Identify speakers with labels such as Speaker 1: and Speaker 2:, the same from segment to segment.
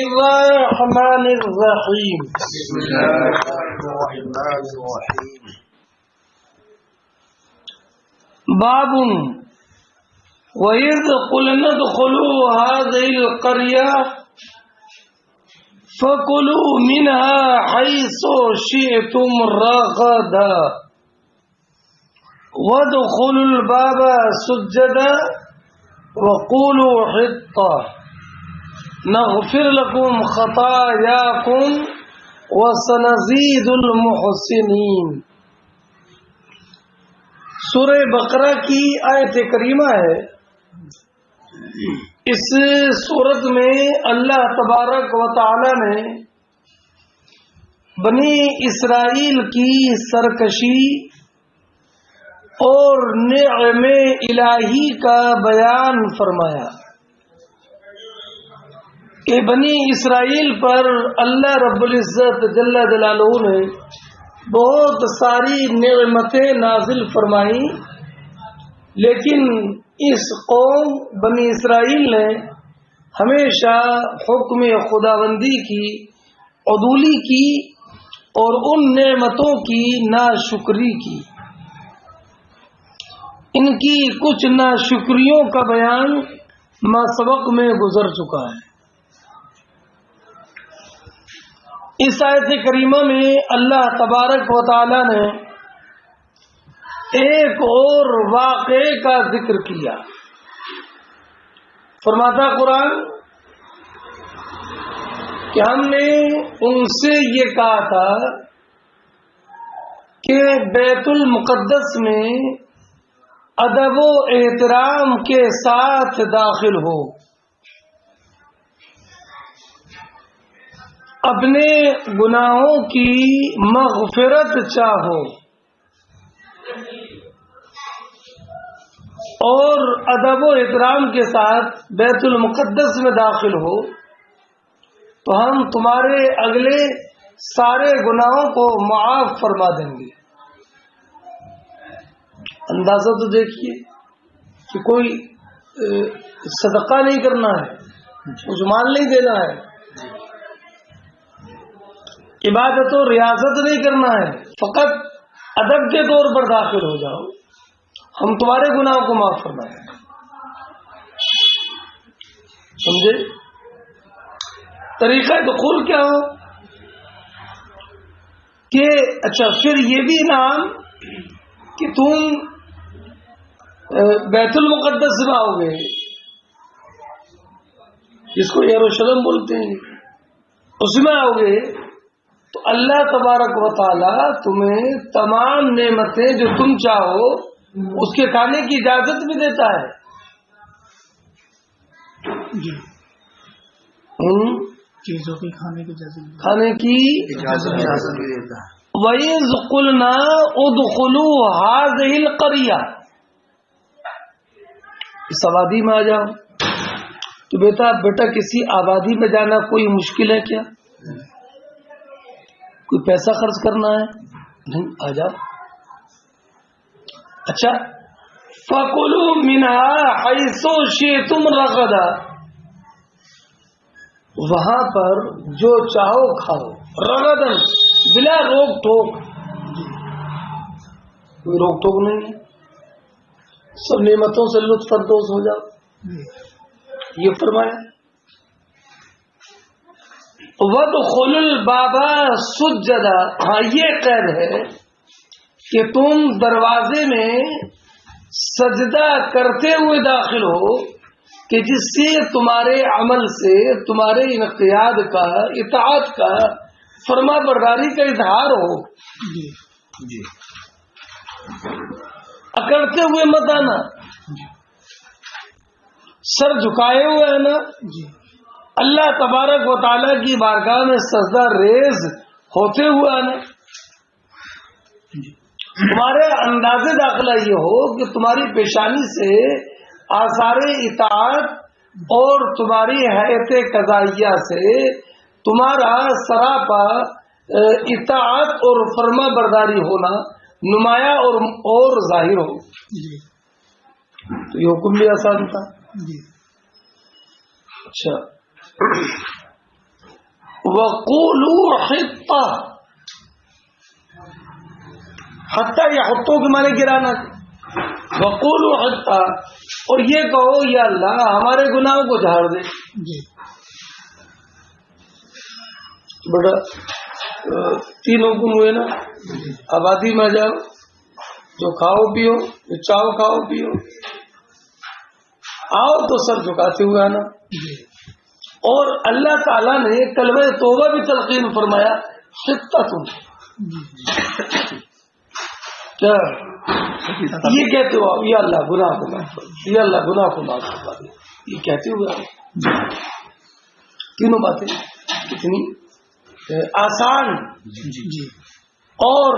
Speaker 1: الرحمن الرحیم
Speaker 2: بسم اللہ الرحمن الرحیم
Speaker 1: باب وَإِذْ قُلْنَا ادْخُلُوا هَٰذِهِ الْقَرْيَةَ فَكُلُوا مِنْهَا حَيْثُ شِئْتُمْ رَغَدًا وَادْخُلُوا الْبَابَ سُجَّدًا وَقُولُوا حِطَّةٌ نغفر لكم خطاياكم وسنزيد المحسنين۔ سورہ بقرہ کی آیت کریمہ ہے۔ اس سورت میں اللہ تبارک و تعالی نے بنی اسرائیل کی سرکشی اور نعم الہی کا بیان فرمایا کہ بنی اسرائیل پر اللہ رب العزت جل جلالہ نے بہت ساری نعمتیں نازل فرمائی، لیکن اس قوم بنی اسرائیل نے ہمیشہ حکم خداوندی کی عدولی کی اور ان نعمتوں کی ناشکری کی۔ ان کی کچھ ناشکریوں کا بیان ماسبق میں گزر چکا ہے۔ اس آیت کریمہ میں اللہ تبارک و تعالی نے ایک اور واقعے کا ذکر کیا۔ فرماتا قرآن کہ ہم نے ان سے یہ کہا تھا کہ بیت المقدس میں ادب و احترام کے ساتھ داخل ہو، اپنے گناہوں کی مغفرت چاہو اور ادب و احترام کے ساتھ بیت المقدس میں داخل ہو تو ہم تمہارے اگلے سارے گناہوں کو معاف فرما دیں گے۔ اندازہ تو دیکھیے کہ کوئی صدقہ نہیں کرنا ہے، کچھ مال نہیں دینا ہے، عبادت و ریاضت نہیں کرنا ہے، فقط ادب کے طور پر داخل ہو جاؤ، ہم تمہارے گناہوں کو معاف فرمائیں گے۔ سمجھے؟ طریقہ دخول کیا ہو کہ اچھا پھر یہ بھی انعام کہ تم بیت المقدس میں آؤ گے، جس کو یروشلم بولتے ہیں، اس میں آؤ گے تو اللہ تبارک و تعالی تمہیں تمام نعمتیں جو تم چاہو اس کے کھانے کی اجازت بھی دیتا ہے۔
Speaker 3: چیزوں کی کھانے کی
Speaker 2: اجازت بھی دیتا ہے۔
Speaker 1: وَإِذْ قُلْنَا ادْخُلُوا هَٰذِهِ الْقَرْيَةَ، اس آبادی میں آ جاؤ تو بیٹا کسی آبادی میں جانا کوئی مشکل ہے کیا؟ کوئی پیسہ خرچ کرنا ہے؟ نہیں، آ جاؤ۔ اچھا، فَكُلُوا مِنْهَا حَيْثُ شِئْتُمْ رَغَدًا، وہاں پر جو چاہو کھاؤ، رغدن بلا روک ٹوک، کوئی روک ٹوک نہیں ہے، سب نعمتوں سے لطف اندوز ہو جاؤ، یہ فرمایا۔ وَادْخُلُوا الْبَابَ سُجَّدًا، ہاں یہ قید ہے کہ تم دروازے میں سجدہ کرتے ہوئے داخل ہو کہ جس سے تمہارے عمل سے تمہارے انقیاد کا، اطاعت کا، فرما برداری کا اظہار ہو۔
Speaker 2: جی
Speaker 1: اکڑتے ہوئے مت آنا، سر جھکائے ہوئے ہے نا، اللہ تبارک و تعالیٰ کی بارگاہ میں سجدہ ریز ہوتے ہوئے آنا۔ تمہارے انداز داخلہ یہ ہو کہ تمہاری پیشانی سے آثار اطاعت اور تمہاری حیات قضائیہ سے تمہارا سراپا اطاعت اور فرما برداری ہونا نمایاں اور ظاہر ہو۔ تو یہ حکم بھی آسان تھا۔ اچھا، وقولوا حطہ، حتیٰ یا حطوں کے معنی گرانا، وقولوا حطہ، اور یہ کہو یا اللہ ہمارے گناہوں کو جھاڑ دے.
Speaker 3: جی
Speaker 1: بیٹا تین حکم ہوئے نا، آبادی میں جاؤ، جو کھاؤ پیو، جو چاہو کھاؤ پیو، آؤ تو سر جھکاتے ہوئے آنا. اور اللہ تعالیٰ نے کلمہ توبہ بھی تلقین فرمایا، حطۃ، کیا یہ کہتے ہو یا اللہ گناہ کو معاف کر دے، یا اللہ گناہ کو معاف کروا دے، یہ کہتے ہوئے تینوں باتیں کتنی آسان اور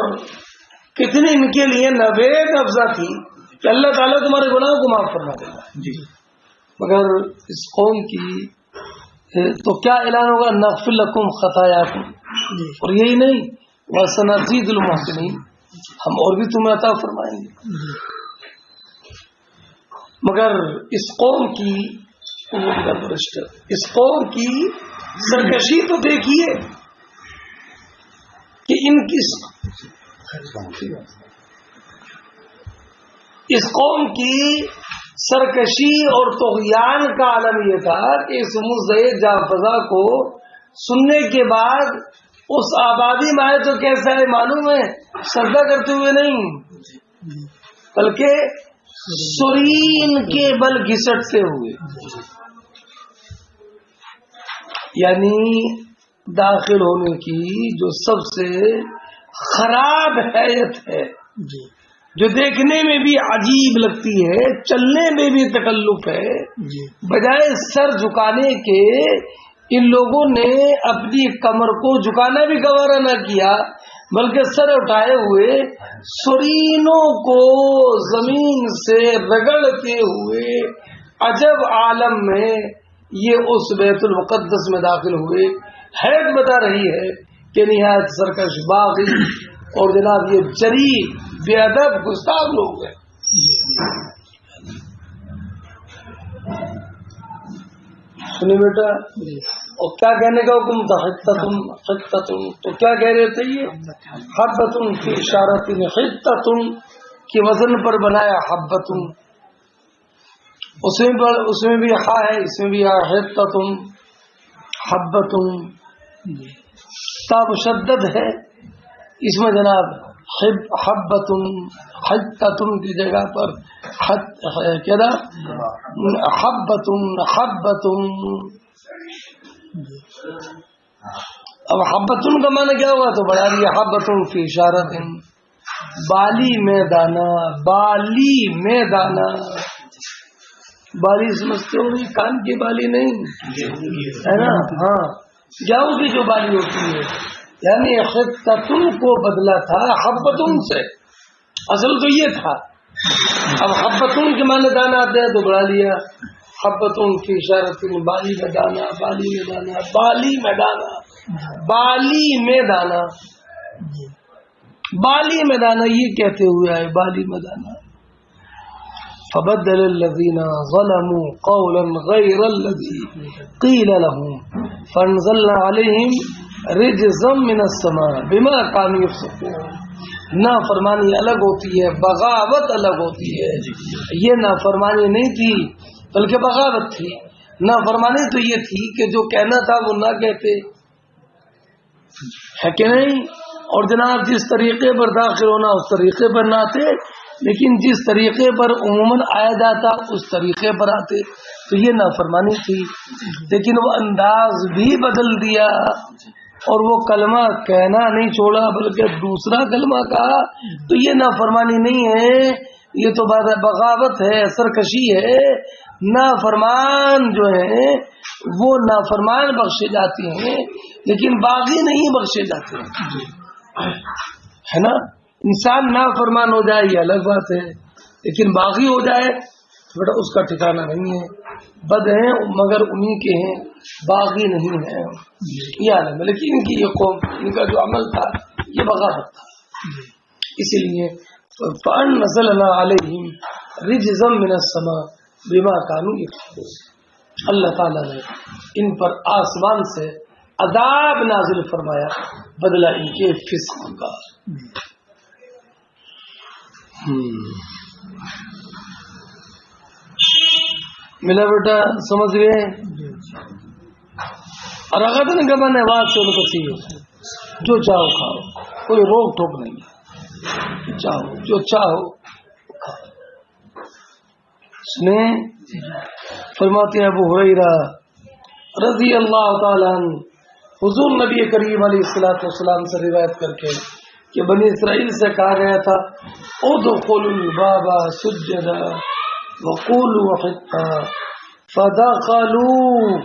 Speaker 1: کتنی ان کے لیے نوید افزا تھی کہ اللہ تعالیٰ تمہارے گناہوں کو معاف فرما دے گا. مگر اس قوم کی تو کیا اعلان ہوگا، نغفر لکم خطایاکم، اور یہی نہیں وسنزید المحسنین، ہم اور بھی تمہیں عطا فرمائیں گے. مگر اس قوم کی اس قوم کی سرکشی تو دیکھیے کہ ان کی اس قوم کی سرکشی اور طغیان کا عالم یہ تھا کہ اس مزدہ جافزہ کو سننے کے بعد اس آبادی میں آئے تو کیسا ہے معلوم ہے، سجدہ کرتے ہوئے نہیں بلکہ سرین کے بل گھسٹتے ہوئے، یعنی داخل ہونے کی جو سب سے خراب حیت ہے، جو دیکھنے میں بھی عجیب لگتی ہے، چلنے میں بھی تکلف ہے، بجائے سر جھکانے کے ان لوگوں نے اپنی کمر کو جھکانا بھی گوارا نہ کیا، بلکہ سر اٹھائے ہوئے سرینوں کو زمین سے رگڑتے ہوئے عجب عالم میں یہ اس بیت المقدس میں داخل ہوئے. حیرت بتا رہی ہے کہ نہایت سرکش باغی اور جناب یہ جری بے ادب گستاخ لوگ ہیں. سنی بیٹا، اور کیا کہنے کا حکم تھا، حطۃ، تو کیا کہہ رہے تھے یہ حبۃ فی اشارۃ، حطۃ کی وزن پر بنایا حبۃ، اس میں بھی ہا ہے، اس میں بھی حطۃ حبۃ، تا مشدد ہے اس میں جناب، حبۃ حطۃ کی جگہ پر کیا تھا حبۃ حبۃ. اب حبۃ کا معنی کیا ہوگا تو بڑھا دیا حبۃ فی اشارۃ، بالی میں دانا، بالی میں دانا. بالی سمجھتے ہو نہیں، کان کی بالی نہیں ہے نا، ہاں جاؤ کی جو بالی ہوتی ہے، یعنی حطۃ کو بدلا تھا حبۃ سے، اصل تو یہ تھا. اب حبۃ کے معنی دانا آتے ہیں تو بڑھا لیا حبۃ فی اشارۃ، بالی میں دانا، بالی میں دانا، بالی میں دانا، بالی میں دانا، بالی میں دانا یہ کہتے ہوئے آئے، بالی میں دانا. فبدل الذين ظلموا قولا غير الذي قيل لهم فانزلنا عليهم رجزا من السماء بما كانوا يفسقون. نافرمانی الگ ہوتی ہے، بغاوت الگ ہوتی ہے. یہ نافرمانی نہیں تھی بلکہ بغاوت تھی. نافرمانی تو یہ تھی کہ جو کہنا تھا وہ نہ کہتے، ہے کہ نہیں، اور جناب جس طریقے پر داخل ہونا اس طریقے پر نہ آتے، لیکن جس طریقے پر عموماً آیا جاتا اس طریقے پر آتے، تو یہ نافرمانی تھی. لیکن وہ انداز بھی بدل دیا اور وہ کلمہ کہنا نہیں چھوڑا بلکہ دوسرا کلمہ کہا، تو یہ نافرمانی نہیں ہے، یہ تو بغاوت ہے، سرکشی ہے. نافرمان جو ہیں وہ نافرمان بخشے جاتے ہیں لیکن باغی نہیں بخشے جاتے ہیں، ہے نا. انسان نافرمان ہو جائے یہ الگ بات ہے، لیکن باغی ہو جائے بیٹا اس کا ٹھکانہ نہیں ہے. بد ہیں مگر انہی کے ہیں، باغی نہیں ہیں، یہ عالم ہے. لیکن ان کی یہ قوم، ان کا جو عمل تھا یہ بغاوت تھا. اسی لیے فَأَنزَلْنَا عَلَيْهِمْ رِجْزًا مِنَ السَّمَاءِ بِمَا كَانُوا يَكْفُرُونَ. اللہ تعالیٰ نے ان پر آسمان سے عذاب نازل فرمایا بدلہ ان کے فسق کا. ملا بیٹا سمجھ گئے. اور اگر نے گمن ہے بات سے ان کو چاہیے جو چاہو کھاؤ, کوئی روک ٹوک نہیں, چاہو جو چاہو کھاؤ. اس نے فرماتے ہیں ابو ہریرہ رضی اللہ تعالیٰ عنہ حضور نبی کریم علیہ الصلوۃ والسلام سے روایت کر کے کہ بنی اسرائیل سے کہا گیا تھا ادخلوا الباب سجدا وقولوا حطا فدخلوا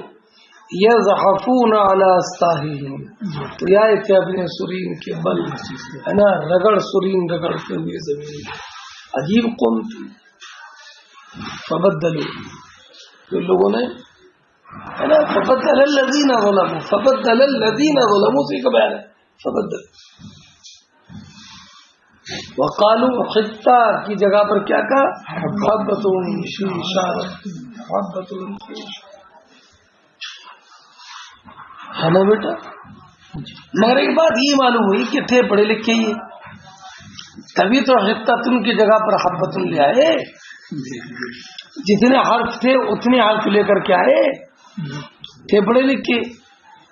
Speaker 1: یزحفون علی استاہیہم. رعایت ہے اپنے سرین کے بل ہے نا, رگڑ سرین رگڑتے ہوئے زمین. عجیب قوم تھی. فبدلوا, تو لوگوں نے ہے نا فبدل الذین ظلموا, فبدل الذین ظلموا سے کا بیان ہے. فبدل وقالوا حطا کی جگہ پر کیا کہا حبۃ فی شعرۃ, حبۃ فی ہے نا بیٹا. مگر ایک بات یہ معلوم ہوئی کہ تھے پڑھے لکھے ہی, تبھی تو حطۃ کی جگہ پر حبۃ لے آئے. جتنے حرف تھے اتنے حرف لے کر کے آئے. تھے پڑھے لکھے.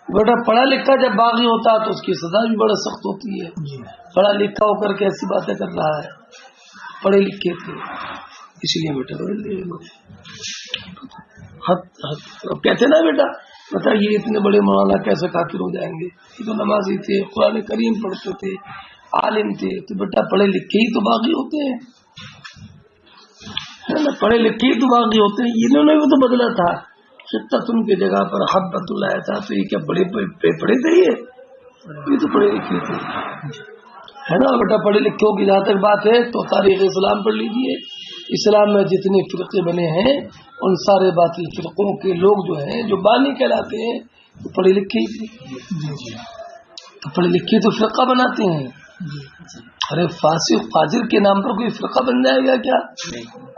Speaker 1: بیٹا پڑھا لکھا جب باغی ہوتا تو اس کی سزا بھی بڑا سخت ہوتی ہے. پڑھا لکھا ہو کر کے ایسی باتیں کر رہا ہے. پڑھے لکھے تھے اس لیے بیٹا کہتے نا بیٹا بتا یہ اتنے بڑے مولانا کیسے کافر ہو جائیں گے, یہ تو نمازی تھے, قرآن کریم پڑھتے تھے, عالم تھے. تو بیٹا پڑھے لکھے ہی تو باغی ہوتے ہیں, پڑھے لکھے ہی تو باغی ہوتے ہیں. انہوں نے بھی تو بدلا تھا. خطۃ کی جگہ پر حبۃ لایا تھا. تو یہ کیا بڑے پڑھے تھے, یہ تو پڑھے لکھے تھے ہے نا بیٹا. پڑھے لکھوں کی جہاں تک بات ہے تو تاریخ اسلام پڑھ لیجیے. اسلام میں جتنے فرقے بنے ہیں ان سارے باطل فرقوں کے لوگ جو ہیں جو بانی کہلاتے ہیں تو پڑھے لکھے ہی تھے. تو پڑھے لکھے تو فرقہ بناتے ہیں. ارے فاسق فاجر کے نام پر کوئی فرقہ بن جائے گا کیا؟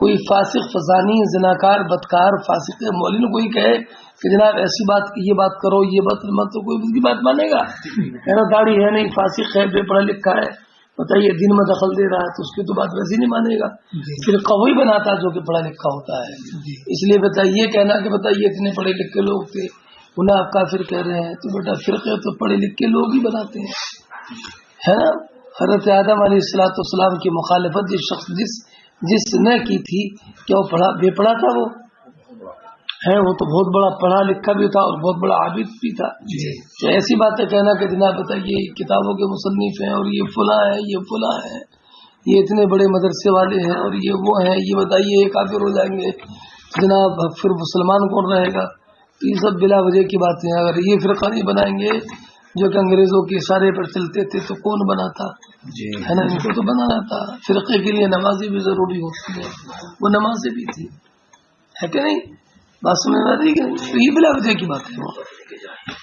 Speaker 1: کوئی فاسق فزانی زناکار بدکار فاسق مولوی کوئی کہے کہ جناب ایسی بات یہ بات کرو یہ بات مت, تو کوئی اس کی بات مانے گا؟ میرا داڑھی ہے نہیں, فاسق ہے, بے پڑھا لکھا ہے, بتائیے دن میں دخل دے رہا ہے تو اس کی تو بات ویسے نہیں مانے گا. فرقہ وہی بناتا ہے جو کہ پڑھا لکھا ہوتا ہے. اس لیے بتائیے کہنا کہ بتائیے اتنے پڑھے لکھے لوگ تھے انہیں آپ کافر کہہ رہے ہیں, تو بیٹا فرقے تو پڑھے لکھے لوگ ہی بناتے ہیں ہے نا. حضرت آدم علیہ الصلوۃ والسلام کی مخالفت جس شخص جس نے کی تھی کیا وہ پڑھا بے پڑھا تھا؟ وہ ہے وہ تو بہت بڑا پڑھا لکھا بھی تھا اور بہت بڑا عابد بھی تھا. تو ایسی باتیں کہنا کہ جناب بتائیے کتابوں کے مصنف ہیں اور یہ فلاں ہے یہ فلاں ہے, یہ اتنے بڑے مدرسے والے ہیں اور یہ وہ ہیں, یہ بتائیے یہ کافر ہو جائیں گے جناب, پھر مسلمان کون رہے گا؟ تو یہ سب بلا وجہ کی باتیں ہیں. اگر یہ فرقہ نہیں بنائیں گے جو کہ انگریزوں کے اشارے پر چلتے تھے تو کون بناتا ہے نا, ان کو تو بنانا تھا. فرقے کے لیے نمازی بھی ضروری ہوتی ہے, وہ نمازیں بھی تھی ہے کہ نہیں؟ بات سمجھ میں آتی کہ نہیں؟ یہ بلا وجہ کی بات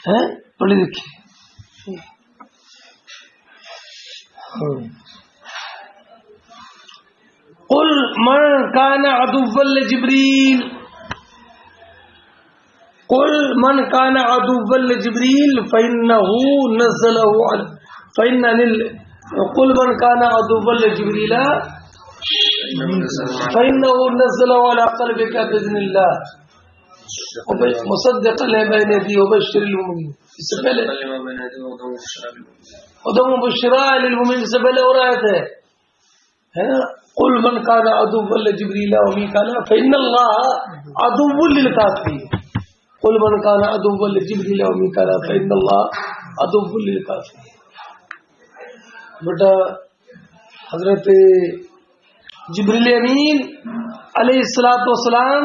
Speaker 1: ہے, پڑھے لکھے. قل من کان عدوا لجبریل, قل من کان عدوا لجبریل فإنه نزله قل من کان عدوا لجبریل فإنه نزله على قلبك بإذن الله مصدقا لما بين يديه وبشر المؤمنين. اس سے پہلے ہدى وبشرى للمؤمنين سے پہلے اور آیت ہے نا قل من کان عدوا لجبریل وميكال فإن الله عدو للكافرين. قل من كان عدوا لجبريل وميكال فإن الله عدو للكافرين. بیٹا حضرت جبریل امین علیہ الصلوۃ والسلام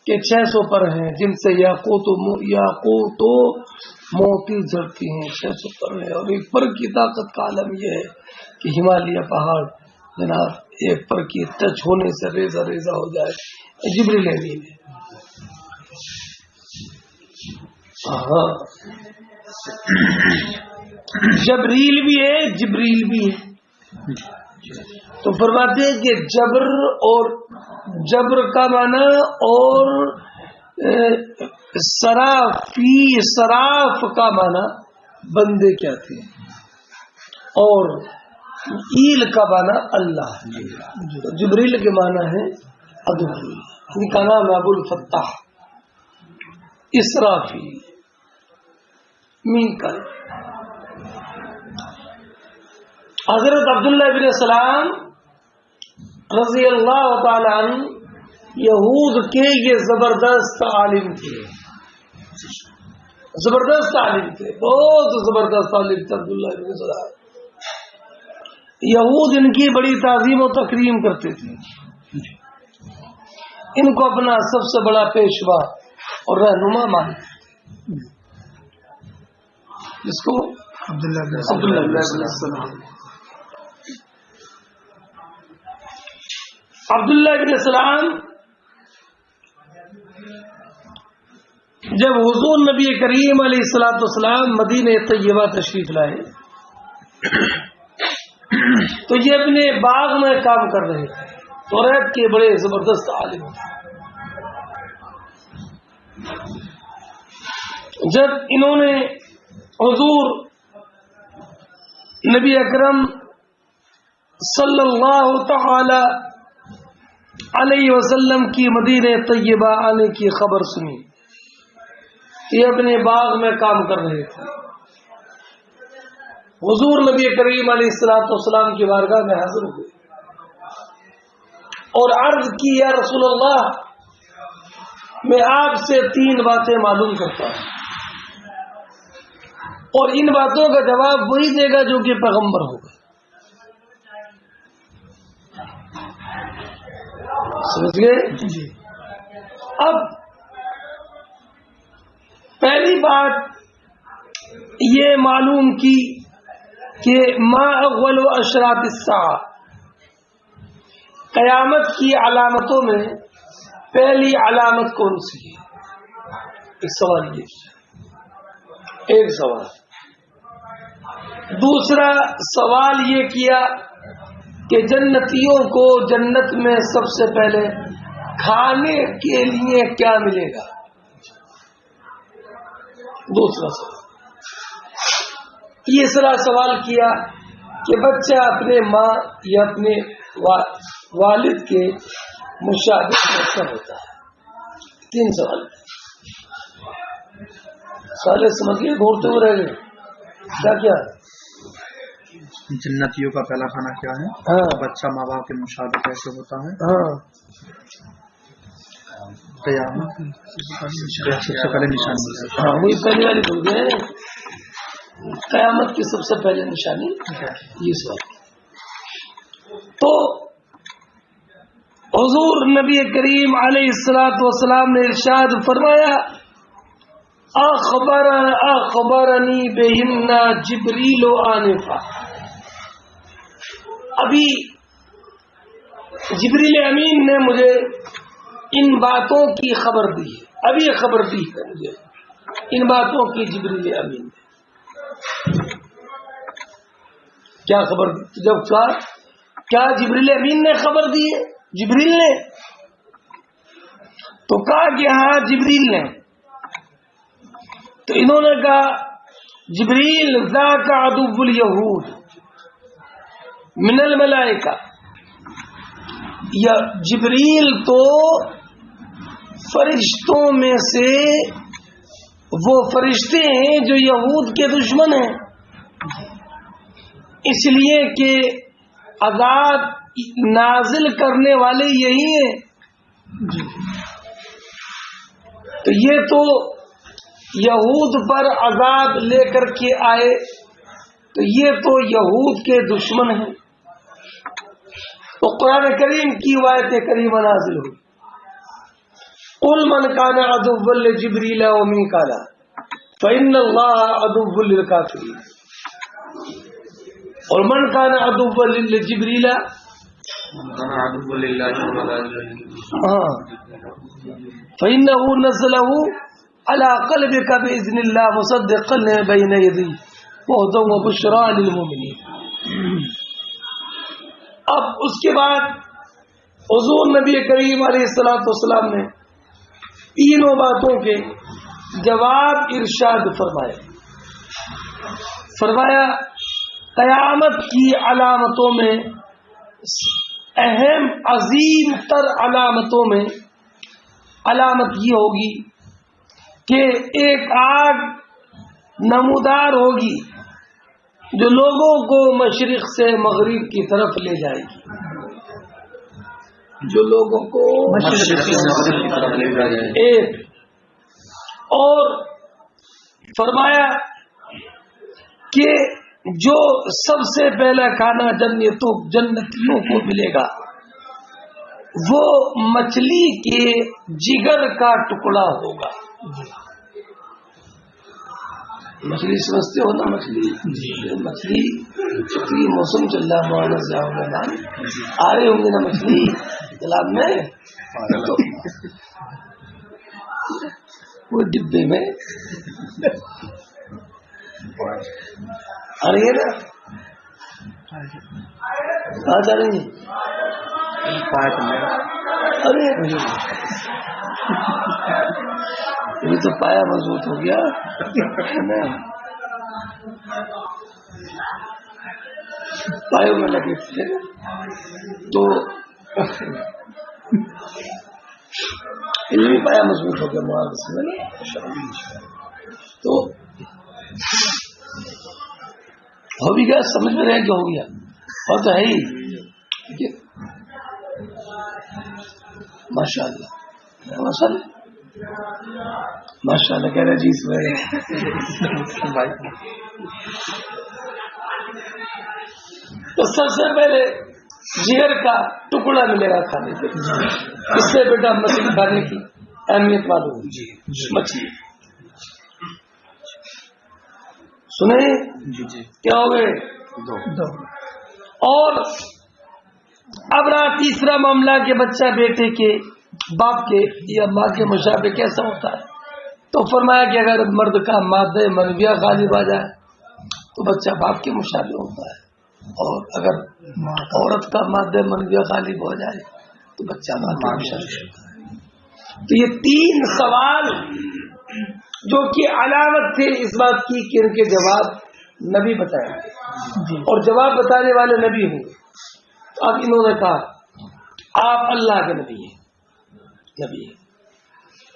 Speaker 1: کے 600 پر ہیں جن سے یاقوت و موتی جھڑتی ہیں. 600 پر ہیں اور ایک پر کی طاقت کا عالم یہ ہے کہ ہمالیہ پہاڑ جناب ایک پر کی ٹچ ہونے سے ریزہ ریزہ ہو جائے. جبریل امین ہے. جبریل بھی ہے جبریل بھی ہے. تو فرماتے ہیں کہ جبر اور جبر کا معنی اور سراف کا معنی بندے کیا تھے اور ایل کا معنی اللہ. جبریل کے معنی ہے ادو، ان کا نام ابو الفتاح اسرافیل میکائیل. حضرت عبداللہ بن سلام رضی اللہ تعالی عنہ یہود کے یہ زبردست عالم تھے، زبردست عالم تھے، بہت زبردست عالم تھے عبداللہ بن سلام. یہود ان کی بڑی تعظیم و تکریم کرتے تھے، ان کو اپنا سب سے بڑا پیشوا اور رہنما مانتے، جس کو عبداللہ بن سلام. عبداللہ بن سلام جب حضور نبی کریم علیہ الصلوۃ والسلام مدینہ طیبہ تشریف لائے تو یہ اپنے باغ میں کام کر رہے تھے. توریت کے بڑے زبردست عالم تھے. جب انہوں نے حضور نبی اکرم صلی اللہ تعالی علیہ وسلم کی مدینہ طیبہ آنے کی خبر سنی، یہ اپنے باغ میں کام کر رہے تھے. حضور نبی کریم علیہ الصلوۃ والسلام کی بارگاہ میں حاضر ہوئے اور عرض کی، یا رسول اللہ میں آپ سے 3 باتیں معلوم کرتا ہوں اور ان باتوں کا جواب وہی دے گا جو کہ پیغمبر ہوگا. سمجھ گئے؟ اب پہلی بات یہ معلوم کی کہ ما اول اشراط الساعہ، قیامت کی علامتوں میں پہلی علامت کون سی ہے؟ ایک سوال یہ، ایک سوال. دوسرا سوال یہ کیا کہ جنتیوں کو جنت میں سب سے پہلے کھانے کے لیے کیا ملے گا؟ دوسرا سوال. تیسرا سوال کیا کہ بچہ اپنے ماں یا اپنے والد کے مشابہ کیسا ہوتا ہے؟ 3 سوال. سارے سمجھ گئے؟ گھورتے ہوئے رہ گئے. کیا
Speaker 2: جنتیوں کا پہلا کھانا کیا ہے؟
Speaker 1: ہاں.
Speaker 2: بچہ ماں باپ کے مشابہ کیسے ہوتا ہے؟
Speaker 1: ہاں.
Speaker 2: قیامت سب سے پہلے نشانی.
Speaker 1: ہاں وہی پہلی والی بول گئے، قیامت کی سب سے پہلے نشانی یہ سوال. تو حضور نبی کریم علیہ الصلوۃ والسلام نے ارشاد فرمایا، اخبرنی بہن جبریل آنفا. ابھی جبریل امین نے مجھے ان باتوں کی خبر دی ہے، ابھی یہ خبر دی ہے مجھے ان باتوں کی جبریل امین نے. کیا خبر دی؟ جب کیا جبریل امین نے خبر دی ہے؟ جبریل نے تو کہا کہ ہاں جبریل نے. تو انہوں نے کہا جبریل ذاک عدو الیہود من الملائکہ، یا جبریل تو فرشتوں میں سے وہ فرشتے ہیں جو یہود کے دشمن ہیں، اس لیے کہ عذاب نازل کرنے والے یہی ہیں. تو یہ تو یہود پر عذاب لے کر کے آئے، تو یہ تو یہود کے دشمن ہیں. تو قرآن کریم کی آیت کریمہ نازل ہوئی، قل من کان عدوا لجبریل ومیکال فإن اللہ عدو للکافرین، اور من کان عدوا لجبریل فإنه نزله على قلبك بإذن الله مصدقا بين يديه وهدى وبشرى للمؤمنين. اب اس کے بعد حضور نبی کریم علیہ الصلوۃ والسلام نے تینوں باتوں کے جواب ارشاد فرمایا قیامت کی علامتوں میں اہم عظیم تر علامتوں میں علامت یہ ہوگی کہ ایک آگ نمودار ہوگی جو لوگوں کو مشرق سے مغرب کی طرف لے جائے گی، جو لوگوں کو ایک، اور فرمایا کہ جو سب سے پہلا کھانا جنتیوں کو ملے گا وہ مچھلی کے جگر کا ٹکڑا ہوگا۔ مچھلی سمجھتے ہو نا؟ مچھلی چکری موسم چل رہا ہے، آ رہے ہوں گے نا مچھلی تالاب میں، تو وہ ڈبے میں آ رہی ہے نا، آ جا رہی ہے۔ ارے یہ تو پایا مضبوط ہو گیا، پایوں میں لگے تھے تو یہ بھی پایا مضبوط ہو گیا تو ہو بھی گیا، سمجھ میں رہے کہ ہو گیا، اور تو ہے ہی، ماشاء اللہ ماشاء اللہ کہہ رہے جی اس میں تو سب سے پہلے جگر کا ٹکڑا ملے گا کھانے کے، اس سے بیٹا مچھلی کھانے کی اہمیت معلوم ہوگی۔ مچھلی سنیں کیا ہو گئے؟ اور اب رہا تیسرا معاملہ کہ بچہ بیٹے کے باپ کے یا ماں کے مشابہ کیسا ہوتا ہے، تو فرمایا کہ اگر مرد کا مادہ منویہ غالب آ جائے تو بچہ باپ کے مشابہ ہوتا ہے، اور اگر عورت کا مادہ منویہ غالب ہو جائے تو بچہ ماں کے مشابہ ہوتا ہے۔ تو یہ تین سوال جو کہ علامت تھے اس بات کی کہ ان کے جواب نبی بتائیں گے، اور جواب بتانے والے نبی ہوں۔ اب انہوں نے کہا آپ اللہ کے نبی ہیں،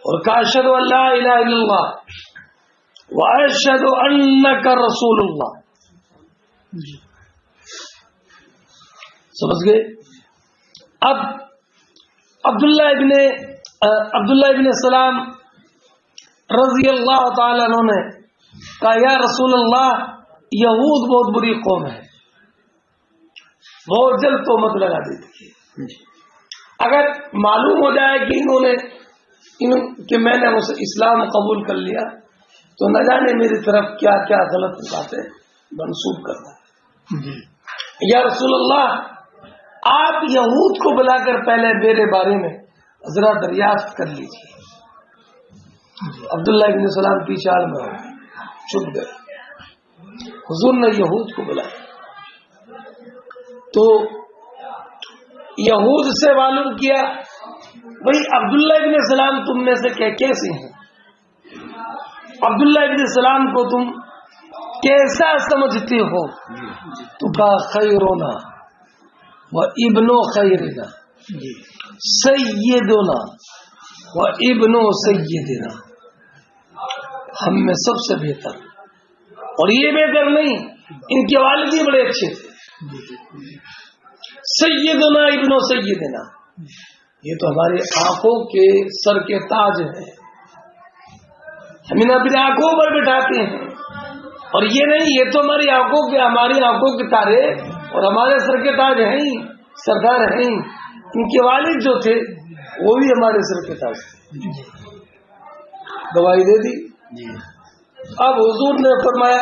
Speaker 1: اور کہا اشہد ان لا الہ الا اللہ واشہد انک رسول اللہ۔ سمجھ گئے؟ اب عبداللہ ابن سلام رضی اللہ تعالیٰ عنہ نے کہا یا رسول اللہ یہود بہت بری قوم ہے، بہت جلد تہمت لگا دیتی ہے، اگر معلوم ہو جائے کہ میں نے اسلام قبول کر لیا تو نہ جانے میری طرف کیا کیا غلط باتیں منسوب کرنا ہے۔ یا رسول اللہ آپ یہود کو بلا کر پہلے میرے بارے میں ذرا دریافت کر لیجیے۔ عبداللہ ابن سلام کی چال میں چھپ گئے، حضور نے یہود کو بلایا تو یہود سے معلوم کیا بھائی عبداللہ ابن سلام تم میں سے کیسے ہیں، عبداللہ ابن سلام کو تم کیسا سمجھتے ہو؟ تو کہا خیرنا و ابن خیرنا سیدنا و ابن سیدنا، ہم میں سب سے بہتر، اور یہ بہتر نہیں، ان کے والد ہی بڑے اچھے تھے، سیدنا ابن سیدنا، یہ تو ہماری آنکھوں کے سر کے تاج ہیں، ہم انہیں اپنی آنکھوں پر بٹھاتے ہیں، اور یہ نہیں یہ تو ہماری آنکھوں کے تارے اور ہمارے سر کے تاج ہیں ہی، سردار ہیں ہی، ان کے والد جو تھے وہ بھی ہمارے سر کے تاج تھے، گواہی دے دی۔ اب حضور نے فرمایا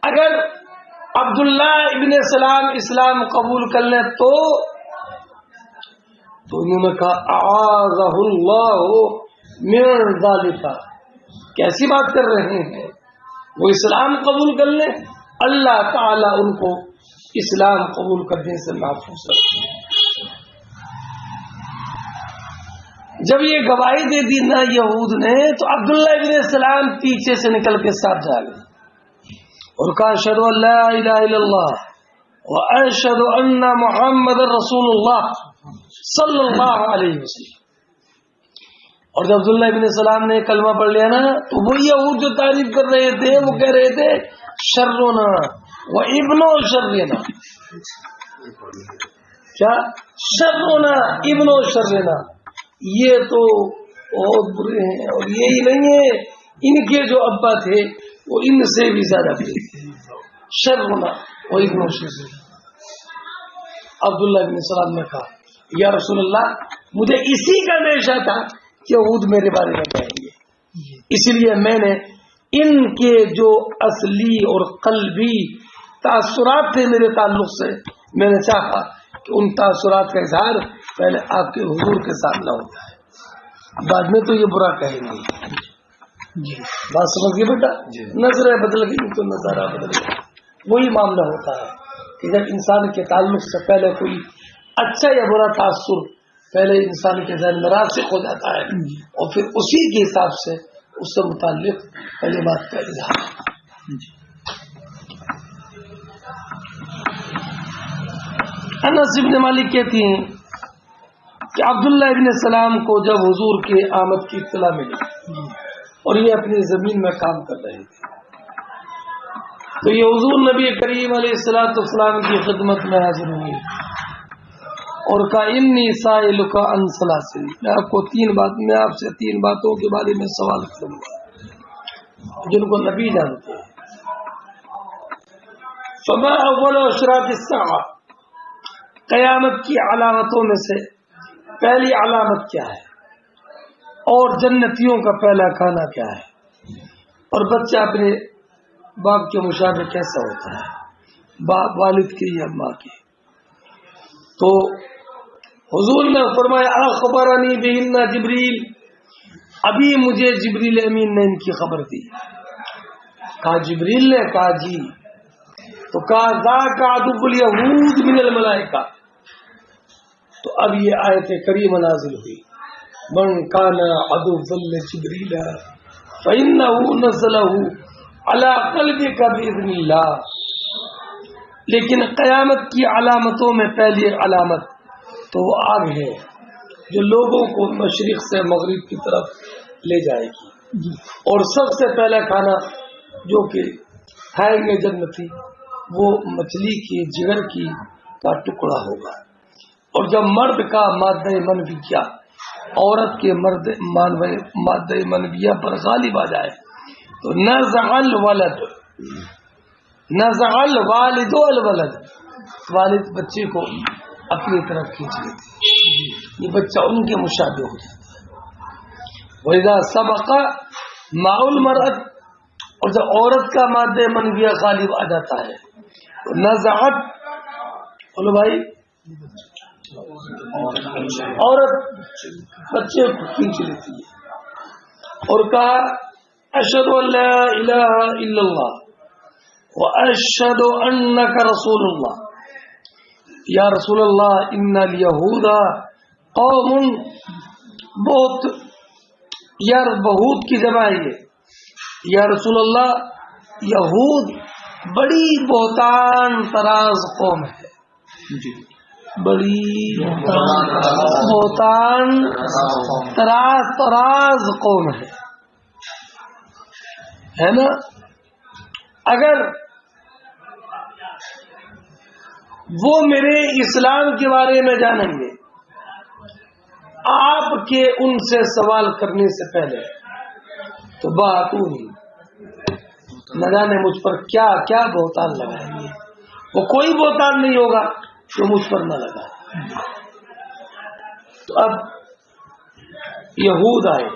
Speaker 1: اگر عبداللہ ابن سلام اسلام قبول کر لیں تو انہوں نے کہا اعاذہ اللہ من ذالک، کیسی بات کر رہے ہیں، وہ اسلام قبول کر لیں، اللہ تعالی ان کو اسلام قبول کرنے سے محفوظ رکھے۔ جب یہ گواہی دے دی نا یہود نے تو عبداللہ ابن السلام پیچھے سے نکل کے ساتھ جا گئے اور کہا اشہد ان لا الہ الا اللہ واشہد ان محمد رسول اللہ صلی اللہ علیہ وسلم. اور جب عبداللہ ابن السلام نے کلمہ پڑھ لیا نا تو وہ یہود جو تعریف کر رہے تھے وہ کہہ رہے تھے شرنا و ابن شرنا. کیا شرنا ابن شرنا؟ یہ تو بہت برے ہیں اور یہی نہیں ہے ان کے جو ابا تھے وہ ان سے بھی زیادہ برے تھے. شرنا و ابن شرنا. عبداللہ بن سلام نے کہا یا رسول اللہ مجھے اسی کا اندیشہ تھا کہ یہود میرے بارے میں کہیں گے, اسی لیے میں نے ان کے جو اصلی اور قلبی تاثرات تھے میرے تعلق سے میں نے چاہا کہ ان تاثرات کا اظہار پہلے آپ کے حضور کے سامنے ہوتا ہے, بعد میں تو یہ برا کہیں گے. جی بات سمجھ گئے بیٹا؟ نظریں بدل گئی تو نظارہ بدل گیا. وہی معاملہ ہوتا ہے کہ جب انسان کے تعلق سے پہلے کوئی اچھا یا برا تاثر پہلے انسان کے ذہن میں راسخ ہو جاتا ہے اور پھر اسی کے حساب سے اس سے متعلق پہلی بات کا اظہار. انس بن مالک کہتی ہیں کہ عبداللہ ابن السلام کو جب حضور کے آمد کی اطلاع ملی اور یہ اپنی زمین میں کام کر رہے تھے تو یہ حضور نبی کریم علیہ السلام کی خدمت میں حاضر ہوئی اور کہا انی سائلک عن ثلاث. میں آپ سے تین باتوں کے بارے میں سوال کروں گا جن کو نبی جانتے ہیں. فما اول اشراط الساعہ, قیامت کی علامتوں میں سے پہلی علامت کیا ہے اور جنتیوں کا پہلا کھانا کیا ہے اور بچہ اپنے باپ کے مشابہ کیسا ہوتا ہے, باپ والد کے یا ماں کے. تو حضور نے فرمایا اخبرنی بہن جبریل, ابھی مجھے جبریل امین نے ان کی خبر دی. کہا جبریل نے کہا جی. تو کہا ذاک عدو الیہود من الملائکہ. تو اب یہ آیت کریمہ نازل ہوئی من کان عدوا لجبریل فإنه نزله على قلبك بإذن اللہ. لیکن قیامت کی علامتوں میں پہلی علامت تو وہ آگ ہے جو لوگوں کو مشرق سے مغرب کی طرف لے جائے گی اور سب سے پہلا کھانا جو کہ کھائیں گے جنتی وہ مچھلی کی جگر کی کا ٹکڑا ہوگا. اور جب مرد کا مادہ منویہ عورت کے مادہ منویہ پر غالب آ جائے تو نزع الولد الولد, والد بچے کو اپنی طرف کھینچ لیتے, یہ بچہ ان کے مشابہ ہو جاتا ہے. وَإِذَا سَبَقَ مَعُ الْمَرْأَةِ, اور جب عورت کا مادہ منویہ غالب آ جاتا ہے تو نزعت, بولو بھائی, عورت بچے کو کھینچ لیتی ہے اور کہا اشہد ان لا الہ الا اللہ واشہد انک رسول اللہ. یا رسول اللہ ان الیہود قوم, بہت یار بہت کی جمع ہے یہ. یا رسول اللہ یہود بڑی بہتان طراز قوم ہے, بڑی بہتان طراز قوم ہے نا. اگر وہ میرے اسلام کے بارے میں جانیں گے آپ کے ان سے سوال کرنے سے پہلے تو بات ہوئی نہ جانے مجھ پر کیا کیا بہتان لگائیں گے. وہ کوئی بہتان نہیں ہوگا جو مجھ پر نہ لگا. تو اب یہود آئے,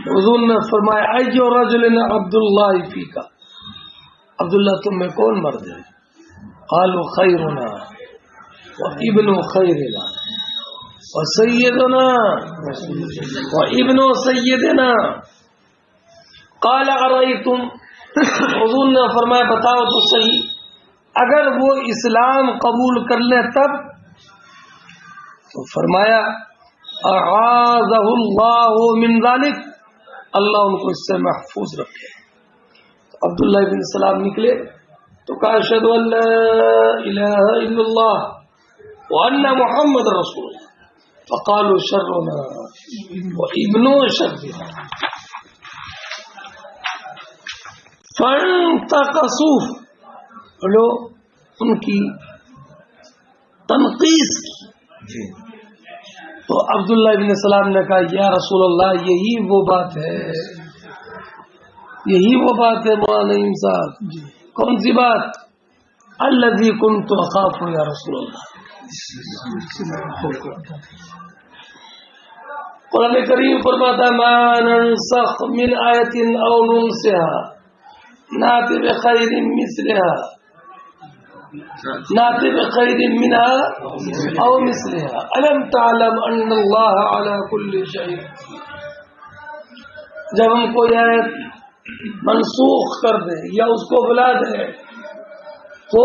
Speaker 1: حضور نے فرمایا ایو رجل عبداللہ فیکا, عبداللہ تم میں کون مرد ہے؟ قالوا خیرنا وابن خیرنا وسیدنا وابن سیدنا. قال ارأیتم, حضور نے فرمایا بتاؤ تو صحیح, اگر وہ اسلام قبول کر لیں تب. تو فرمایا اعاذہ اللہ من ذلک، اللہ ان کو اس سے محفوظ رکھے۔ عبداللہ بن سلام نکلے تو کہا اشہد ان لا الہ الا اللہ وان محمد رسول اللہ، فقالوا شرنا وابن شرنا فانتقصوا، لو ان کی تنقیص کی۔ تو عبداللہ بن سلام نے کہا یا رسول اللہ یہی وہ بات ہے، یہی وہ بات ہے مولانا نعیم صاحب۔ کون سی بات؟ الذی کنت اخاف یا رسول اللہ۔ قرآن کریم فرماتا ما ننسخ من آیت او ننسها نأتی بخیر مثلها، نأتی بخیر منها او مثلها الم تعلم ان اللہ علی کل شیء۔ جب ہم کوئی آیت منسوخ کر دیں یا اس کو بلا دیں تو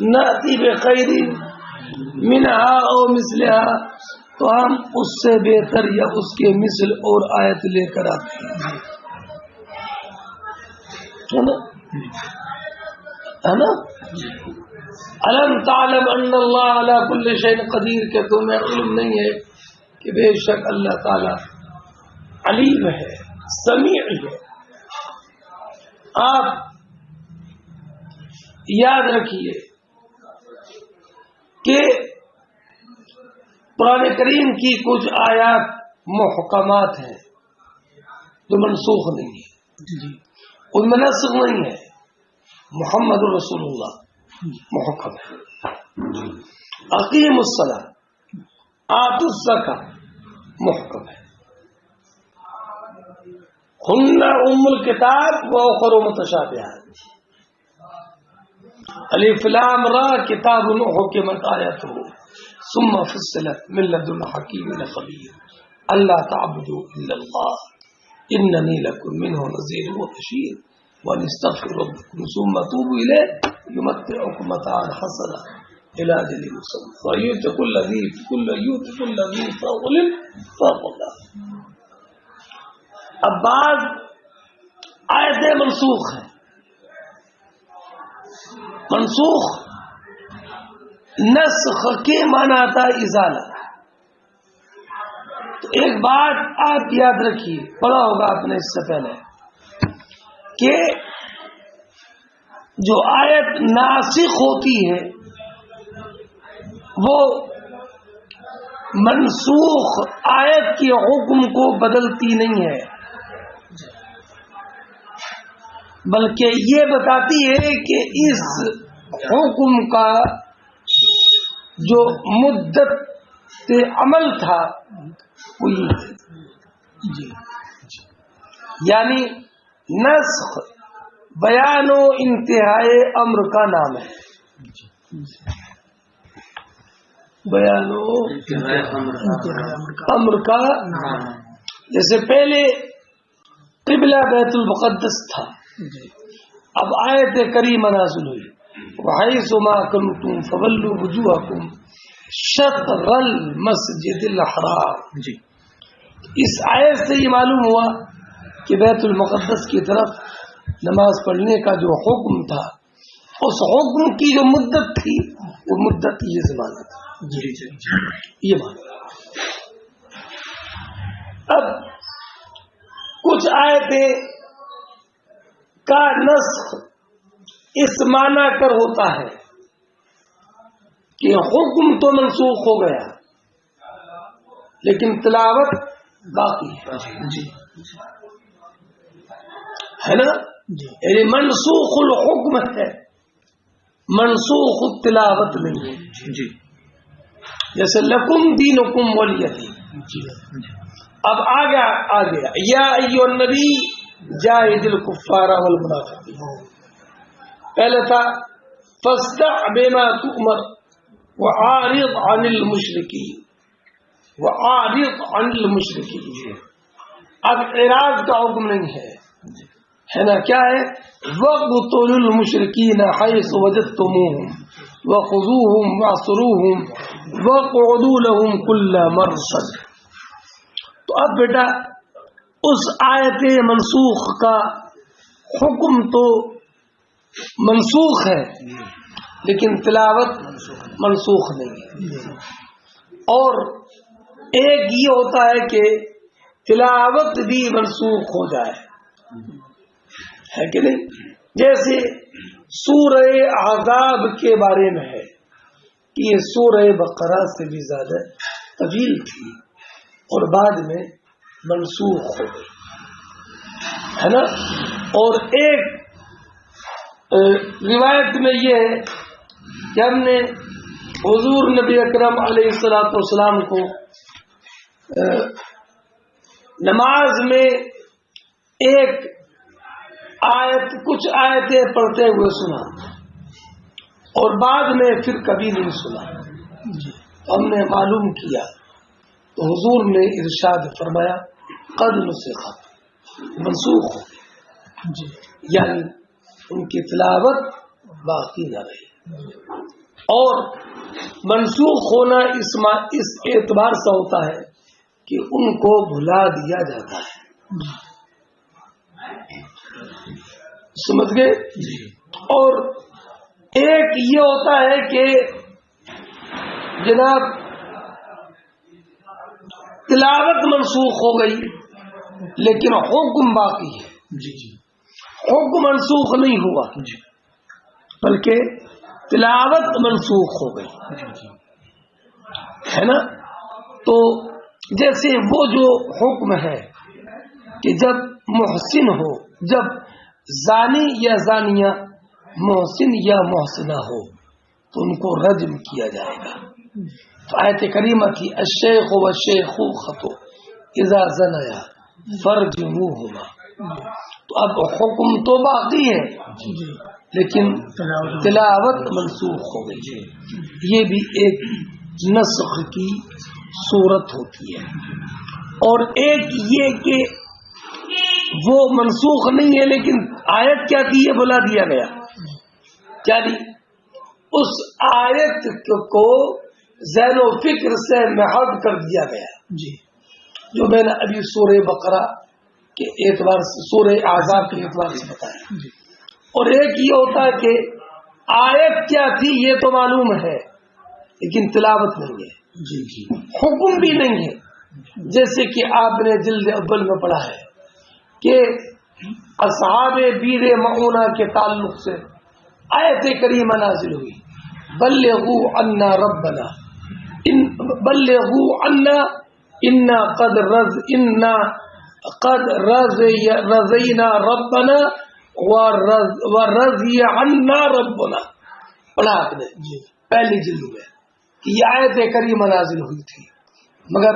Speaker 1: نأتی بخیر منها او مثلها، تو ہم اس سے بہتر یا اس کے مثل اور آیت لے کر آتے ہیں، ہے نا؟ الم تعلم ان اللہ علی کل شیء قدیر، کہ تمہیں علم نہیں ہے کہ بے شک اللہ تعالی علیم ہے، سمیع ہے۔ آپ یاد رکھیے کہ قرآن کریم کی کچھ آیات محکمات ہیں جو منسوخ نہیں ہے، ان میں نسخ نہیں ہے۔ محمد رسول اللہ محکم ہے، اقیم الصلاۃ آتوا الزکاۃ محکم ہے، ہن ام الکتاب واخر متشابہات، الف لام را کتاب حکمت آیاتہ ثم فصلت من لدن حکیم خبیر اللہ تعبدوا الا اللہ اننی لکم منہ نذیر وبشیر وان استغفروا ربکم ثم توبوا الیہ یمتعکم متاعا حسنا الی اجل مسمى ویؤتی کل ذی فضل فضلہ۔ اب بعض آیتیں منسوخ ہیں، منسوخ نسخ کے معنی آتا ہے ازالہ۔ تو ایک بات آپ یاد رکھیے، پڑھا ہوگا آپ نے اس سے پہلے کہ جو آیت ناسخ ہوتی ہے وہ منسوخ آیت کے حکم کو بدلتی نہیں ہے، بلکہ یہ بتاتی ہے کہ اس حکم کا جو مدت عمل تھا وہ یہ ہے، یعنی نسخ بیان و انتہائی امر کا نام ہے، بیان و امر کا نام۔ جیسے پہلے قبلہ بیت المقدس تھا، اب آیت کریمہ نازل ہوئی وحیث ما کنتم فولوا وجوہکم شطر المسجد الحرام۔ اس آیت سے یہ معلوم ہوا کہ بیت المقدس کی طرف نماز پڑھنے کا جو حکم تھا، اس حکم کی جو مدت تھی وہ مدت یہ زمانہ تھا، یہ معنی۔ اب کچھ آیتیں کا نسخ اس معنی کر ہوتا ہے کہ حکم تو منسوخ ہو گیا لیکن تلاوت باقی ہے نا، یعنی منسوخ الحکم ہے، منسوخ التلاوت نہیں ہے۔ جیسے لکم دینکم ولی دین، اب آ گیا یا ایھا النبی جاہد الکفار والمنافقین، پہلے تھا فاصدع بما تؤمر وعارض عن المشرکین، وعارض عن المشرکین۔ اب اعراض کا حکم نہیں ہے نا، کیا ہے؟ وَاقْتُلُوا الْمُشْرِكِينَ حَيْثُ وَجَدتُّمُوهُمْ وخذوهم واحصروهم واقعدوا لهم كل مرصد. تو اب بیٹا اس آیت منسوخ کا حکم تو منسوخ ہے لیکن تلاوت منسوخ نہیں ہے. اور ایک یہ ہوتا ہے کہ تلاوت بھی منسوخ ہو جائے، ہے کہ نہیں؟ جیسے سورہ احزاب کے بارے میں ہے کہ یہ سورہ بقرہ سے بھی زیادہ طویل تھی اور بعد میں منسوخ ہو گئی، ہے نا. اور ایک روایت میں یہ ہے کہ ہم نے حضور نبی اکرم علیہ الصلوۃ والسلام کو نماز میں ایک آیت کچھ آیتیں پڑھتے ہوئے سنا اور بعد میں پھر کبھی نہیں سنا. ہم نے معلوم کیا تو حضور نے ارشاد فرمایا قد نسخت، منسوخ ہو گئی، یعنی ان کی تلاوت باقی نہ رہی. اور منسوخ ہونا اس اعتبار سے ہوتا ہے کہ ان کو بھلا دیا جاتا ہے، سمجھ گئے؟ اور ایک یہ ہوتا ہے کہ جناب تلاوت منسوخ ہو گئی لیکن حکم باقی ہے، حکم منسوخ نہیں ہوا بلکہ تلاوت منسوخ ہو گئی، ہے نا. تو جیسے وہ جو حکم ہے کہ جب محسن ہو، جب زانی یا زانیہ محسن یا محسنہ ہو تو ان کو رجم کیا جائے گا. تو آیت کریمہ کی الشیخ والشیخوخۃ اذا زنیا فرجموہما. تو اب حکم تو باقی ہے لیکن تلاوت منسوخ ہو گئی. یہ بھی ایک نسخ کی صورت ہوتی ہے. اور ایک یہ کہ وہ منسوخ نہیں ہے لیکن آیت کیا تھی یہ بلا دیا گیا، یعنی اس آیت کو ذہن و فکر سے محو کر دیا گیا، جو میں نے ابھی سورہ بقرہ کے اعتبار سے، سورہ احزاب کے اعتبار سے بتایا. اور ایک یہ ہوتا ہے کہ آیت کیا تھی یہ تو معلوم ہے لیکن تلاوت نہیں ہے، حکم بھی نہیں ہے. جیسے کہ آپ نے جلد اول میں پڑھا ہے کہ اصحاب بیر معونہ کے تعلق سے آیت کریمہ نازل ہوئی، بلغوا عنا ربنا بلغوا عنا انا قد رضینا ربنا ورضی عنا ربنا. پڑھا آپ نے پہلی جلد میں کہ یہ آیت کریمہ نازل ہوئی تھی مگر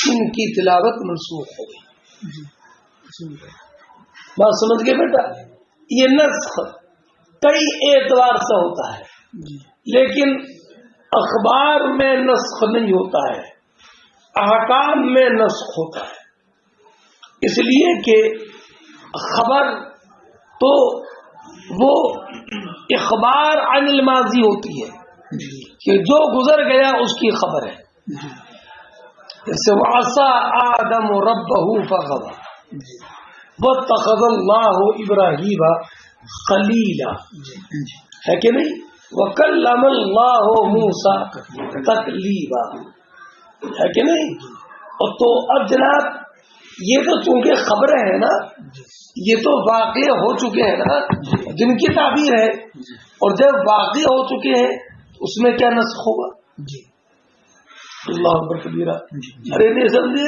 Speaker 1: ان کی تلاوت منسوخ ہو گئی. بات سمجھ گئے بیٹا؟ یہ نسخ کئی اعتبار سے ہوتا ہے لیکن اخبار میں نسخ نہیں ہوتا ہے، احکام میں نسخ ہوتا ہے. اس لیے کہ خبر تو وہ اخبار عن الماضی ہوتی ہے کہ جو گزر گیا اس کی خبر ہے. جیسے وعصى آدم ربه فغوى واتخذ الله ابراہیم خلیلا، ہے کہ نہیں؟ وکلم اللہ موسیٰ تکلیما، ہے کہ نہیں؟ اور تو اب جناب یہ تو چونکہ خبریں ہیں نا، یہ تو واقع ہو چکے ہیں نا جن کی تعبیر ہے، اور جب واقع ہو چکے ہیں اس میں کیا نسخ ہوگا؟ اللہ اکبر کبیرہ. ارے نہیں سمجھے؟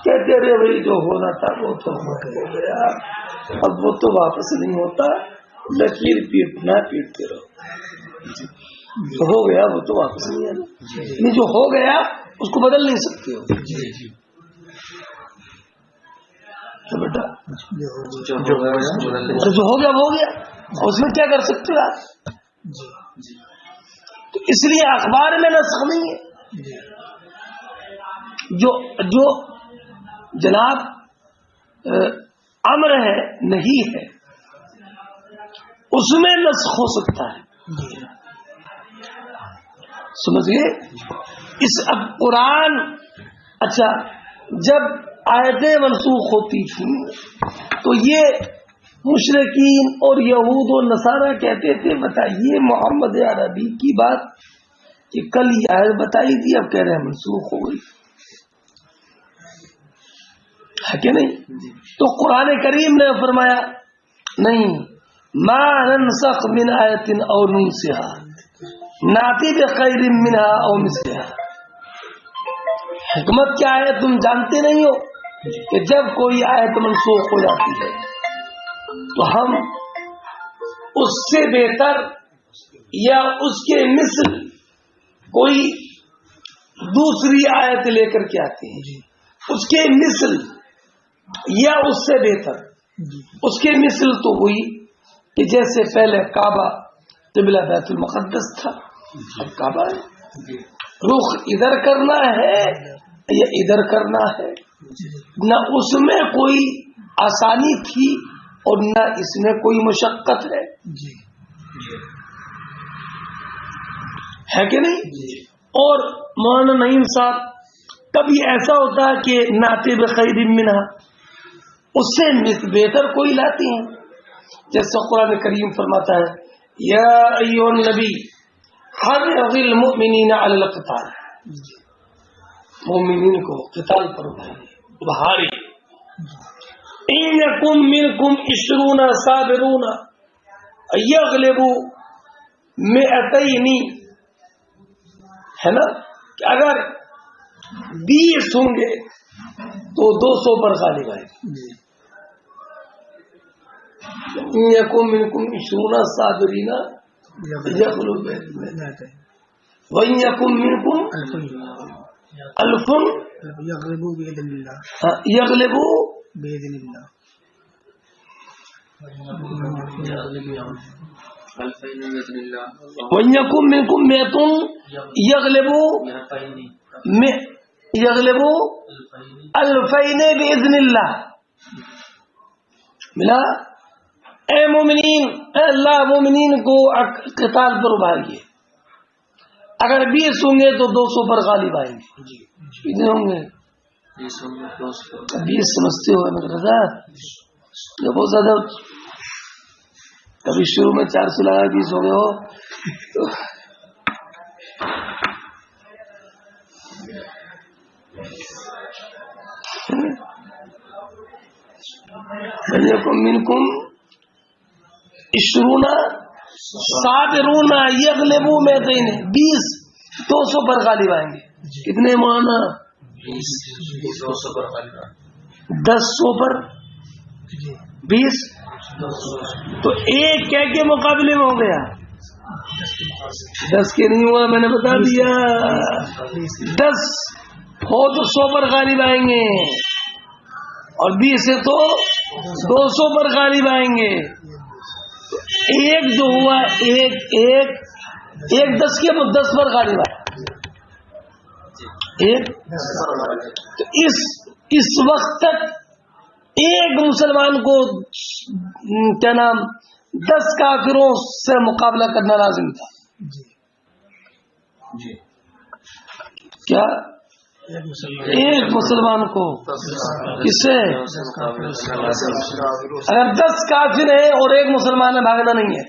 Speaker 1: کہتے رہے بھائی جو ہونا تھا وہ تو ہو گیا، اب وہ تو واپس نہیں ہوتا، لکیر پیٹنا پیٹتے رہو، جو ہو گیا وہ تو واپس نہیں آنا. یعنی جو ہو گیا اس کو بدل نہیں سکتے ہو. بیٹا جو ہو گیا وہ ہو گیا، اس میں کیا کر سکتے ہو آپ؟ تو اس لیے اخبار میں نسخ نہیں ہے. جو جناب امر ہے نہیں ہے اس میں نسخ ہو سکتا ہے. سمجھئے اس اب قرآن. اچھا جب آیتیں منسوخ ہوتی تھیں تو یہ مشرکین اور یہود و نصارہ کہتے تھے بتائیے محمد عربی کی بات کہ کل یہ آیت بتائی تھی اب کہہ رہے ہیں منسوخ ہو گئی ہے کہ نہیں. تو قرآن کریم نے فرمایا نہیں ما ننسخ من آیت او ننسها ناتی بخیر منها او مثلها. حکمت کیا ہے تم جانتے نہیں ہو کہ جب کوئی آیت منسوخ ہو جاتی ہے تو ہم اس سے بہتر یا اس کے مثل کوئی دوسری آیت لے کر کے آتے ہیں. اس کے مثل یا اس سے بہتر. اس کے مثل تو ہوئی کہ جیسے پہلے کعبہ قبلہ بیت المقدس تھا اب کعبہ ہے. رخ ادھر کرنا ہے یا ادھر کرنا ہے. نہ اس میں کوئی آسانی تھی اور نہ اس میں کوئی مشقت ہے کہ نہیں. اور مولانا نعیم صاحب کبھی ایسا ہوتا ہے کہ ناطے بخیر منہا اس سے بہتر کوئی لاتی ہیں جیسے قرآن کریم فرماتا ہے یا ایھا النبی حرض المؤمنین علی القتال. مومنین کو قتال پر بھاری. ان یکم منکم 20 صابرون یغلبوا 200 ہے نا کہ اگر 20 ہوں گے تو 200 پر غالب آئے گے. ان یکم منکم 20 صابرین یغلبوا وان یکم منکم الف
Speaker 3: یغلبوا باذن اللہ
Speaker 1: یغلبوا
Speaker 3: باذن اللہ
Speaker 1: وان یکم منکم 100 یغلبوا الفین باذن اللہ. ملا اے مومنین اے اللہ مومنین کو قتال پر ابھاریے. اگر 20 ہوں گے تو 200 پر غالب آئیں گے. کتنے ہوں گے 20 سمجھتے ہو میرے رضا یہ بہت زیادہ. کبھی شروع میں 400 لگا 20 ہو گئے ہو منکم 20 صابرون یغلبوا 200 200 پر غالب آئیں گے. کتنے مولانا 100 پر 20 تو ایک کہہ کے مقابلے میں ہو گیا 10 کے نہیں ہوا میں نے بتا دیا 10 ہو تو 100 پر غالب آئیں گے اور 20 ہے تو 200 پر غالب آئیں گے. ایک جو ہوا ایک 10 کے 10 پر غالب آئے ایک. تو اس وقت تک ایک مسلمان کو کیا نام 10 کافروں سے مقابلہ کرنا لازم تھا. کیا ایک مسلمان کو کس سے اگر 10 کافر ہے اور ایک مسلمان ہے بھاگنا نہیں ہے.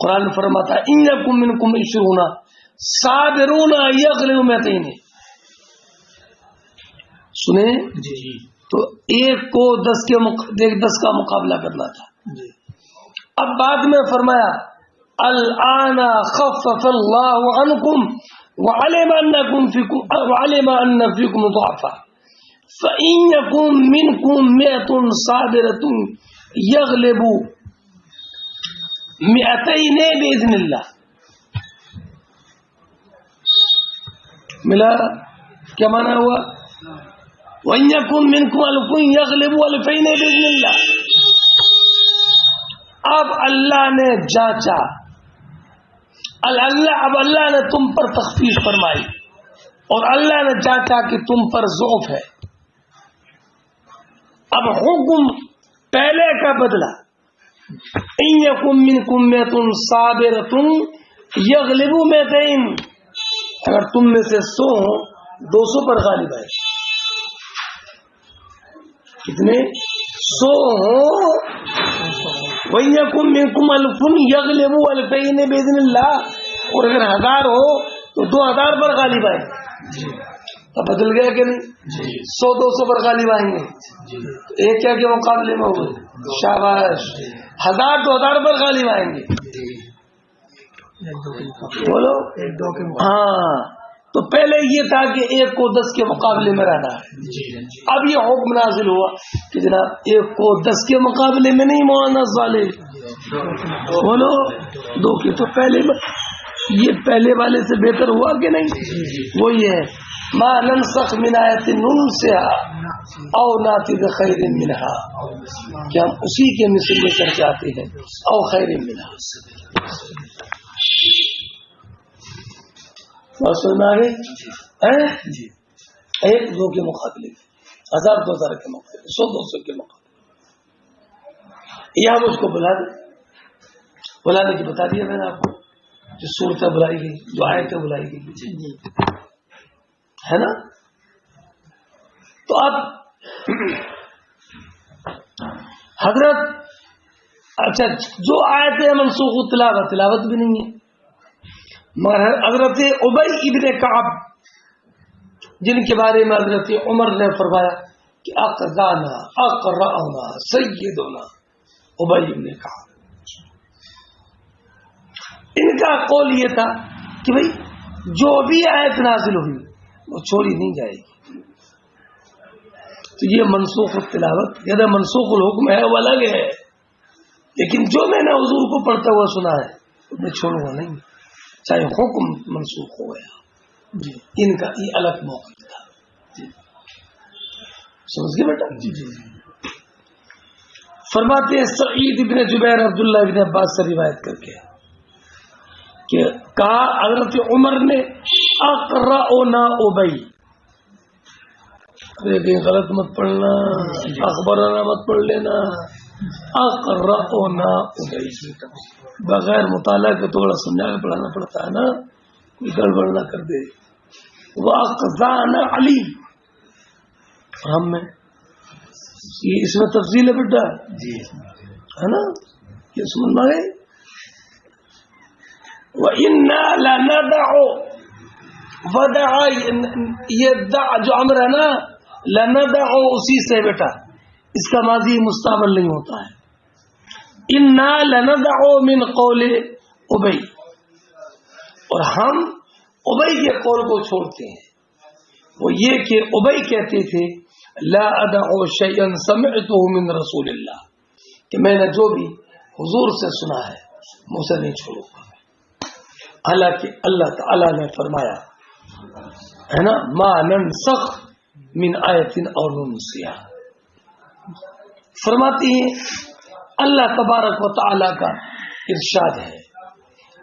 Speaker 1: قرآن فرماتا ہے ان یکم منکم 20 صابرون یغلبوا 200. سنیں تو ایک کو 10 کا مقابلہ کرنا تھا. اب بعد میں فرمایا الآن خفف اللہ عنکم وعلم ان فیکم ضعفا فإن یکن منکم 100 صابرة یغلبوا 200 بإذن اللہ. ملا کیا مانا ہوا وإن یکن منکم 1000 یغلبوا 2000 بإذن اللہ. اب اللہ نے جانچا اب اللہ نے تم پر تخفیف فرمائی اور اللہ نے جانچا کہ تم پر ضعف ہے. اب حکم پہلے کا بدلا ان یکم منکم 100 صابرۃ یغلبو میتین، اگر تم میں سے 100 200 پر غالب آئے. کتنے؟ 100 ہوں. وَإِنْ مِنْكُمْ أَلْفٌ يَغْلِبُوا أَلْفَيْنِ بِإِذْنِ اللَّهِ، اور اگر 1000 ہو تو 2000 پر غالب آئے. اب بدل گیا کہ نہیں؟ 100 200 پر غالب آئیں گے. ایک کیا کے مقابلے میں ہوگا. شاباش. 1000 2000 پر غالب آئیں گے. بولو. ہاں، تو پہلے یہ تھا کہ 1 کو 10 کے مقابلے میں رہنا ہے. اب یہ حکم نازل ہوا کہ جناب 1 کو 10 کے مقابلے میں نہیں مؤنث والے. بولو 2 کے. تو پہلے یہ پہلے والے سے بہتر ہوا کہ نہیں؟ وہی ہے ما ننسخ من آیت ننسها او ناتی بخیر منها، کہ ہم اسی کے مثل میں کر کے آتے ہیں او خیر منها. بات سمجھ میں آ گئی؟ 1 2 کے مقابلے 1000 2000 کے مقابلے 100 200 کے مقابلے. یہ ہم اس کو بلا دیں. بلانے کی بتا دیا میں نے آپ کو، جو صورتیں بلائی گئی، جو آیتیں بلائی گئی ہے نا. تو اب حضرت اچھا جو آیتیں منسوخ تلاوت بھی نہیں ہے، مگر حضرت ابی ابن کعب جن کے بارے میں حضرت عمر نے فرمایا کہ اقذانا اقرأنا سیدنا ابی ابن کعب، ان کا قول یہ تھا کہ بھئی جو بھی آیت نازل ہوئی وہ چھوڑی نہیں جائے گی. تو یہ منسوخ التلاوت یا منسوخ الحکم ہے، وہ الگ ہے. لیکن جو میں نے حضور کو پڑھتا ہوا سنا ہے میں چھوڑوں گا نہیں، چاہے حکم منسوخ ہو گیا. ان کا یہ الگ موقف تھا. سمجھ گئے بیٹا؟ فرماتے ہیں سعید ابن جبیر عبداللہ ابن عباس سے روایت کر کے کہ کہا حضرت عمر نے اقرأنا ابی، لیکن غلط مت پڑھنا، اخبرنا مت پڑھ لینا. اقرأنا ابی، بغیر مطالعہ کے تھوڑا سمجھا کے پڑھانا پڑتا ہے نا، کوئی گڑبڑ نہ کر دے. واقذانا علی، ہم میں یہ اس میں تفصیل ہے بیٹا ہے نا، یہ سمجھ میں آئے. وَإِنَّا لَنَدَعُ وَدَعَ، یہ دع جو امر ہے نا، لَنَدَعُ اسی سے بیٹا، اس کا ماضی مستقبل نہیں ہوتا ہے. إِنَّا لَنَدَعُ مِنْ قَوْلِ ابی، اور ہم ابی کے قول کو چھوڑتے ہیں. وہ یہ کہ ابی کہتے تھے لا أدع شيئا سمعته من رسول اللہ، کہ میں نے جو بھی حضور سے سنا ہے میں اسے نہیں چھوڑوں گا. حالانکہ اللہ تعالی نے فرمایا ہے نا ما ننسخ من آیت او ننسیها، فرماتی ہیں اللہ تبارک و تعالی کا ارشاد ہے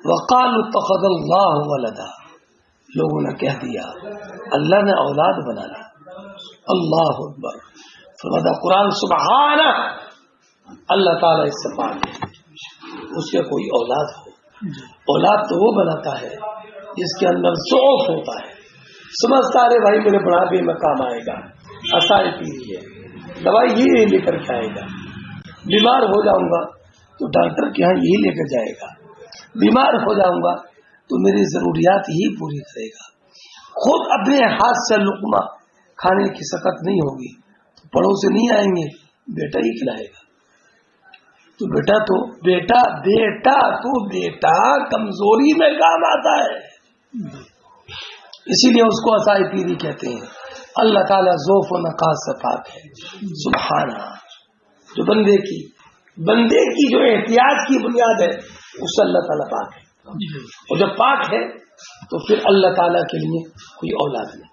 Speaker 1: وقالوا اتخذ اللہ ولدا، لوگوں نے کہہ دیا اللہ نے اولاد بنا لی. اللہ اکبر. فرمایا قرآن سبحانہ، اللہ تعالی اس سے پاک ہے، اس کے کوئی اولاد ہو. اولاد تو وہ بناتا ہے جس کے اندر ضعف ہوتا ہے، سمجھتا ہے بھائی میرے بڑھاپے میں کام آئے گا، اسائی پی ہے، دوائی یہ لے کر کے آئے گا. بیمار ہو جاؤں گا تو ڈاکٹر کے یہاں یہی لے کر جائے گا. بیمار ہو جاؤں گا تو میری ضروریات ہی پوری کرے گا. خود اپنے ہاتھ سے لقمہ کھانے کی سکت نہیں ہوگی تو پڑوس سے نہیں آئیں گے، بیٹا ہی کھلائے گا. تو بیٹا کمزوری میں کام آتا ہے، اسی لیے اس کو اسائی پیری کہتے ہیں. اللہ تعالیٰ ذوف و نقاص سے پاک ہے سبحانہ. جو بندے کی جو احتیاج کی بنیاد ہے اس سے اللہ تعالیٰ پاک ہے، اور جب پاک ہے تو پھر اللہ تعالیٰ کے لیے کوئی اولاد نہیں.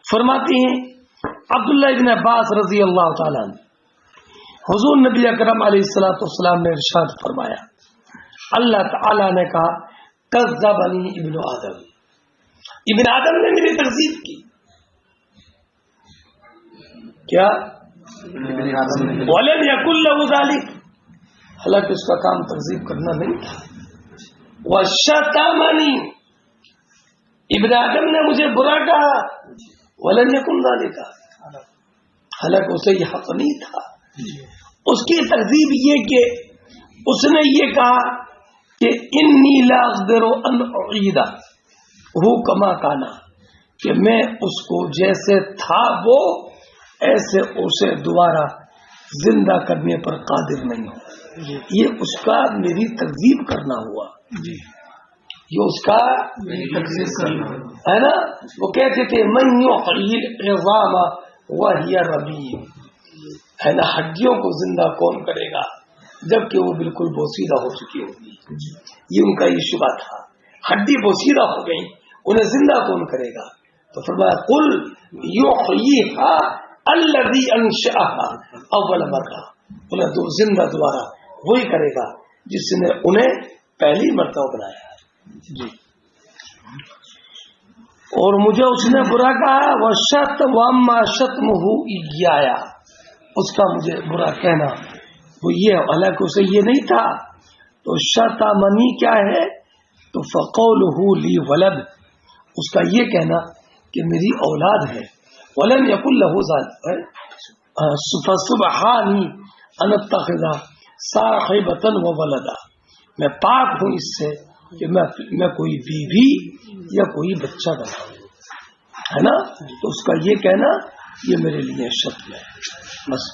Speaker 1: فرماتی ہیں عبداللہ ابن عباس رضی اللہ تعالیٰ عنہ، حضور نبی اکرم علیہ الصلوۃ والسلام نے ارشاد فرمایا اللہ تعالیٰ نے کہا کذبنی ابن آدم، ابن آدم نے میری تکذیب کی. کیا ولم یکن له ذلک، حالانکہ اس کا کام تکذیب کرنا نہیں تھا. وشتمنی، ابن آدم نے مجھے برا کہا. ولم یکن ذالک، حالانکہ اسے یہ حق نہیں تھا. اس کی تکذیب یہ کہ اس نے یہ کہا کہ انی لا اقدر ان اعیدہ کما کانا، کہ میں اس کو جیسے تھا وہ ایسے اسے دوبارہ زندہ کرنے پر قادر نہیں ہوں. یہ اس کا میری تکذیب کرنا ہوا. یہ اس کا تکذیب کرنا ہے نا. وہ کہتے تھے من یحیی العظام وہی رمیم، ہے نا، ہڈیوں کو زندہ کون کرے گا جبکہ وہ بالکل بوسیدہ ہو چکی ہوگی. یہ ان کا یہ شبہ تھا. ہڈی بوسیدہ ہو گئی، انہیں زندہ کون کرے گا؟ تو فرمایا قل یحییھا الذی انشأھا اول مرہ، انہیں زندہ دوبارہ وہی کرے گا جس نے انہیں پہلی مرتبہ بنایا. اور مجھے اس نے برا کہا. وَشَتْمَ شَتْمُهُ إِيَّايَ، اس کا مجھے برا کہنا وہ یہ، حالانکہ اسے یہ نہیں تھا. تو شتمنی کیا ہے؟ تو فقولہ لی ولد، اس کا یہ کہنا کہ میری اولاد ہے. ولم یکن لہ ذالک فسبحانی ان اتخذ صاحبۃ وولدا، میں پاک ہوں اس سے کہ میں کوئی بیوی یا کوئی بچہ بناؤں، ہے نا. تو اس کا یہ کہنا یہ میرے لیے شرم ہے. بس